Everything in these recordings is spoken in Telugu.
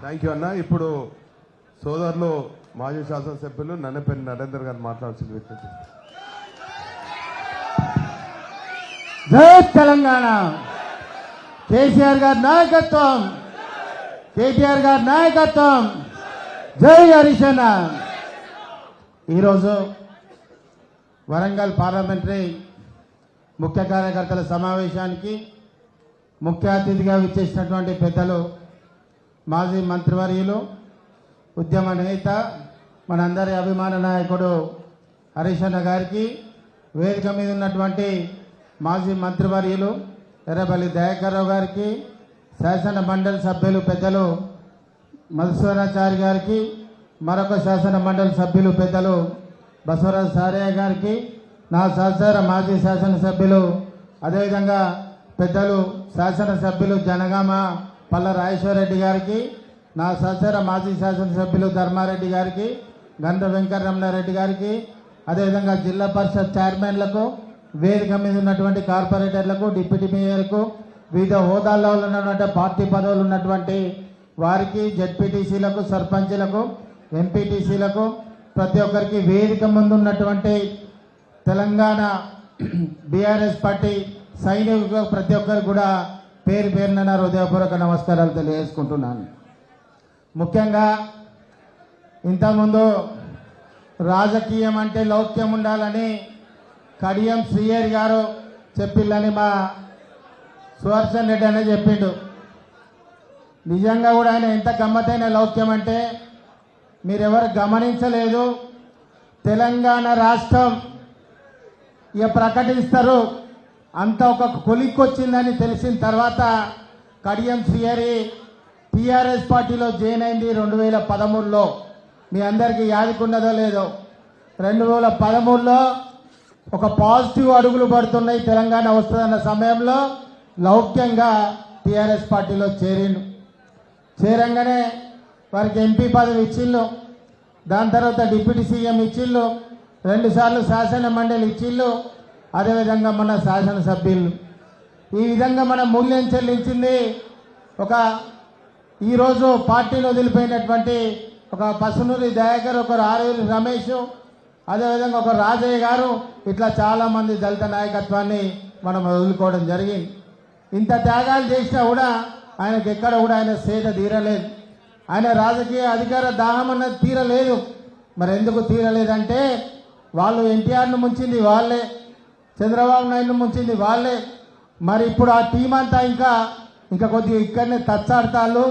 థ్యాంక్ యూ అన్న. ఇప్పుడు సోదరులు మాజీ శాసనసభ్యులు నన్నపల్లి నరేందర్ గారు మాట్లాడాల్సిన వ్యక్తి. జై తెలంగాణ. కేసీఆర్ గారి నాయకత్వం, కేటీఆర్ గారి నాయకత్వం. జై హరిశన్న. ఈరోజు వరంగల్ పార్లమెంటరీ ముఖ్య కార్యకర్తల సమావేశానికి ముఖ్య అతిథిగా విచ్చేసినటువంటి పెద్దలు మాజీ మంత్రివర్యులు, ఉద్యమ నేత, మనందరి అభిమాన నాయకుడు హరిశన్న గారికి, వేదిక మీద ఉన్నటువంటి మాజీ మంత్రివర్యులు ఎర్రబల్లి దయాకర్ రావు గారికి, శాసన మండలి సభ్యులు పెద్దలు మధుసూదనాచారి గారికి, మరొక శాసన మండలి సభ్యులు పెద్దలు బసవరాజు సారయ్య గారికి, నా సహచర మాజీ శాసనసభ్యులు అదేవిధంగా పెద్దలు శాసనసభ్యులు జనగామ పల్ల రాజేశ్వరరెడ్డి గారికి, నా సహచర మాజీ శాసనసభ్యులు ధర్మారెడ్డి గారికి, గంధ వెంకటరమణారెడ్డి గారికి, అదేవిధంగా జిల్లా పరిషత్ చైర్మన్లకు, వేదిక మీద ఉన్నటువంటి కార్పొరేటర్లకు, డిప్యూటీ మేయర్కు, వివిధ హోదాల్లో ఉన్నటువంటి పార్టీ పదవులు ఉన్నటువంటి వారికి, జెడ్పీటీసీలకు, సర్పంచ్లకు, ఎంపీటీసీలకు, ప్రతి ఒక్కరికి వేదిక ముందు ఉన్నటువంటి తెలంగాణ బీఆర్ఎస్ పార్టీ సైనికులకు ప్రతి ఒక్కరికి కూడా పేరు పేరున నా హృదయపూర్వక నమస్కారాలు తెలియజేసుకుంటున్నాను. ముఖ్యంగా ఇంతకుముందు రాజకీయం అంటే లౌక్యం ఉండాలని కడియం శ్రీహరి గారు చెప్పిల్లని మా సుదర్శన్ రెడ్డి అనే చెప్పిండు. నిజంగా కూడా ఆయన ఎంత గమ్మతైన లౌక్యం అంటే మీరెవరు గమనించలేదు. తెలంగాణ రాష్ట్రం ఇక ప్రకటిస్తారు అంత ఒక కొలిక్కొచ్చిందని తెలిసిన తర్వాత కడియం శ్రీహరి టీఆర్ఎస్ పార్టీలో జాయిన్ అయింది 2013లో. మీ అందరికీ యాదికున్నదో లేదో, 2013లో ఒక పాజిటివ్ అడుగులు పడుతున్నాయి తెలంగాణ వస్తుందన్న సమయంలో లౌక్యంగా టీఆర్ఎస్ పార్టీలో చేరంగానే వారికి ఎంపీ పదవి ఇచ్చిళ్ళు, దాని తర్వాత డిప్యూటీ సీఎం ఇచ్చిళ్ళు, 2 సార్లు శాసన మండలి ఇచ్చిళ్ళు, అదేవిధంగా మన శాసనసభ్యులు. ఈ విధంగా మన మూల్యం చెల్లించింది ఒక ఈరోజు పార్టీలో వదిలిపోయినటువంటి ఒక పసునూరి దయాకర్, ఒక ఆరూరి రమేష్, అదేవిధంగా ఒక రాజయ్య గారు, ఇట్లా చాలామంది దళిత నాయకత్వాన్ని మనం వదులుకోవడం జరిగింది. ఇంత త్యాగాలు చేసినా కూడా ఆయనకు ఎక్కడ కూడా ఆయన సేద తీరలేదు. ఆయన రాజకీయ అధికార దాహం అన్నది తీరలేదు. మరి ఎందుకు తీరలేదంటే వాళ్ళు ఎన్టీఆర్ను ముంచింది వాళ్ళే, చంద్రబాబు నాయుడును ముంచింది వాళ్ళే. మరి ఇప్పుడు ఆ టీం అంతా ఇంకా కొద్దిగా ఇక్కడనే తచ్చాడతాళ్ళు.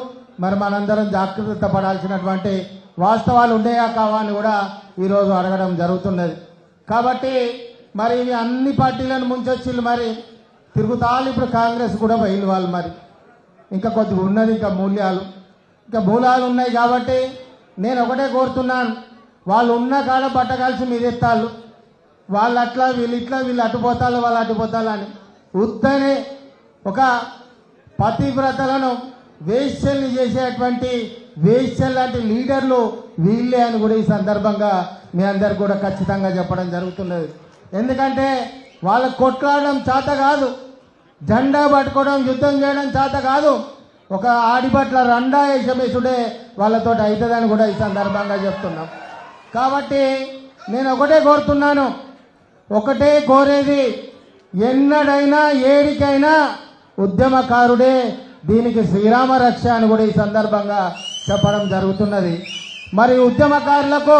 మరి మనందరం జాగ్రత్త పడాల్సినటువంటి వాస్తవాలు ఉన్నాయా కావా అని కూడా ఈరోజు అడగడం జరుగుతున్నది. కాబట్టి మరి ఇవి అన్ని పార్టీలను ముంచొచ్చిళ్ళు. మరి తిరుగుతాళ్ళు. ఇప్పుడు కాంగ్రెస్ కూడా బయలు వాళ్ళు మరి ఇంకా కొద్దిగా ఉన్నది, ఇంకా మూలాలు ఉన్నాయి. కాబట్టి నేను ఒకటే కోరుతున్నాను, వాళ్ళు ఉన్న కాడ పట్టగలిసి మీదెత్తాళ్ళు. వాళ్ళు అట్లా వీళ్ళు ఇట్లా, వీళ్ళు అటుపోతాళ్ళు, వాళ్ళు అటుపోతాళ్ళు అని ఉత్తనే ఒక పతివ్రతలను వేశ్యల్ని చేసేటువంటి వేశ్యల్ లాంటి లీడర్లు వీళ్ళే అని కూడా ఈ సందర్భంగా మీ అందరికి కూడా ఖచ్చితంగా చెప్పడం జరుగుతున్నది. ఎందుకంటే వాళ్ళకు కొట్లాడడం చేత కాదు, జెండా పట్టుకోవడం, యుద్ధం చేయడం చేత కాదు, ఒక ఆడిపట్ల రండా యశమేసుడే వాళ్ళతో అవుతుందని కూడా ఈ సందర్భంగా చెప్తున్నాం. కాబట్టి నేను ఒకటే కోరుతున్నాను, ఒకటే కోరేది, ఎన్నడైనా ఏడికైనా ఉద్యమకారుడే దీనికి శ్రీరామ రక్ష అని కూడా ఈ సందర్భంగా చెప్పడం జరుగుతున్నది. మరి ఈ ఉద్యమకారులకు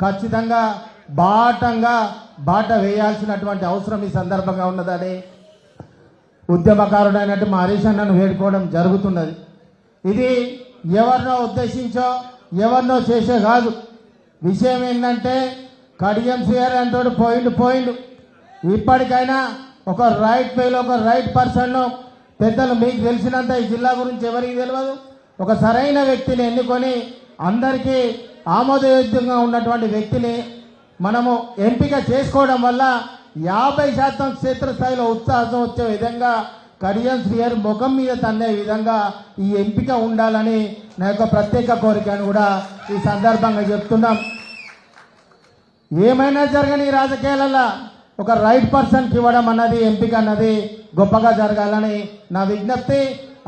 ఖచ్చితంగా బాట వేయాల్సినటువంటి అవసరం ఈ సందర్భంగా ఉన్నదని ఉద్యమకారుడైనట్టు మా హరీష్ అన్నను వేడుకోవడం జరుగుతున్నది. ఇది ఎవరినో ఉద్దేశించో ఎవరినో చేసే కాదు. విషయం ఏంటంటే కడియం శ్రీహరి అంటోడు పోయిండు. ఇప్పటికైనా ఒక రైట్ వేలో ఒక రైట్ పర్సన్, పెద్దలు మీకు తెలిసినంత ఈ జిల్లా గురించి ఎవరికి తెలియదు, ఒక సరైన వ్యక్తిని ఎన్నుకొని అందరికీ ఆమోదయోగ్యంగా ఉన్నటువంటి వ్యక్తిని మనము ఎంపిక చేసుకోవడం వల్ల 50% క్షేత్రస్థాయిలో ఉత్సాహం వచ్చే విధంగా కడియం శ్రీహరి ముఖం మీద తన్నే విధంగా ఈ ఎంపిక ఉండాలని నా యొక్క ప్రత్యేక కోరికను కూడా ఈ సందర్భంగా చెప్తున్నాం. ఏమైనా జరగని రాజకీయాలలో ఒక రైట్ పర్సన్కి ఇవ్వడం అన్నది, ఎంపిక అన్నది గొప్పగా జరగాలని నా విజ్ఞప్తి.